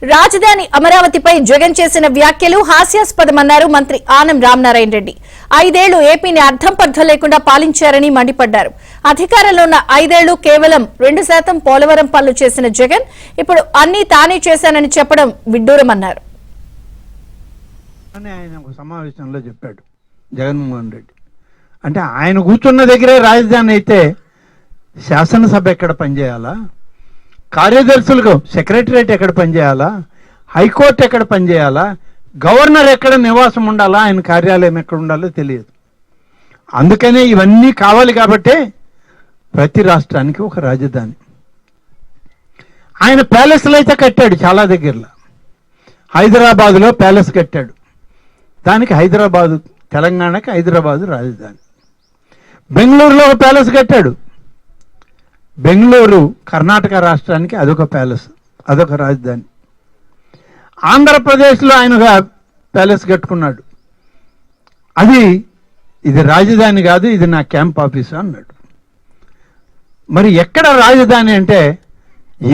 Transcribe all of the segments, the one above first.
రాజధాని అమరావతిపై జగన్ చేసిన వ్యాఖ్యలు హాస్యాస్పదమన్నారు మంత్రి ఆనం రామనారాయణ రెడ్డి. 5 ఏళ్లు ఏపీని అర్థం పర్థం లేకుండా పాలించారని మండిపడ్డారు. అధికారంలో ఉన్న 5 ఏళ్లు కేవలం 2% పోలవరం పనులు చేసిన జగన్ ఇప్పుడు అన్ని తానే చేశానని చెప్పడం విడ్డూరమన్నారు. ఆయన సమావేశంలో చెప్పాడు జగన్మోహన్ రెడ్డి. అంటే ఆయన కూర్చున్న దగ్గరే రాజధాని అయితే శాసనసభ ఎక్కడ పనిచేయాలా, కార్యదర్శులకు సెక్రటరియట్ ఎక్కడ పనిచేయాలా, హైకోర్టు ఎక్కడ పనిచేయాలా, గవర్నర్ ఎక్కడ నివాసం ఉండాలా, ఆయన కార్యాలయం ఎక్కడ ఉండాలో తెలియదు. అందుకనే ఇవన్నీ కావాలి కాబట్టే ప్రతి రాష్ట్రానికి ఒక రాజధాని. ఆయన ప్యాలెస్లు అయితే కట్టాడు చాలా దగ్గరలో. హైదరాబాదులో ప్యాలెస్ కట్టాడు, దానికి హైదరాబాదు, తెలంగాణకి హైదరాబాదు రాజధాని. బెంగళూరులో ఒక ప్యాలెస్ కట్టాడు, బెంగళూరు కర్ణాటక రాష్ట్రానికి అదొక ప్యాలెస్, అదొక రాజధాని. ఆంధ్రప్రదేశ్లో ఆయన ప్యాలెస్ కట్టుకున్నాడు, ఇది రాజధాని కాదు, ఇది నా క్యాంప్ ఆఫీసు అన్నాడు. మరి ఎక్కడ రాజధాని అంటే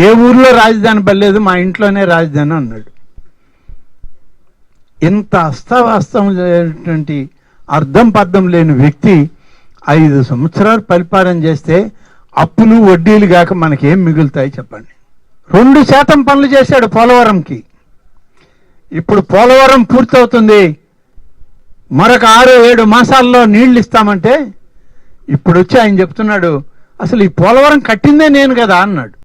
ఏ ఊర్లో రాజధాని పర్లేదు, మా ఇంట్లోనే రాజధాని అన్నాడు. ఇంత అస్తవాస్తం లేనటువంటి అర్థం పర్థం లేని వ్యక్తి 5 సంవత్సరాలు పరిపాలన చేస్తే అప్పులు వడ్డీలు కాక మనకేం మిగులుతాయి చెప్పండి. 2% పనులు చేశాడు పోలవరంకి. ఇప్పుడు పోలవరం పూర్తవుతుంది, మరొక 6-7 మాసాల్లో నీళ్లు ఇస్తామంటే ఇప్పుడు వచ్చి ఆయన చెప్తున్నాడు అసలు ఈ పోలవరం కట్టిందే నేను కదా అన్నాడు.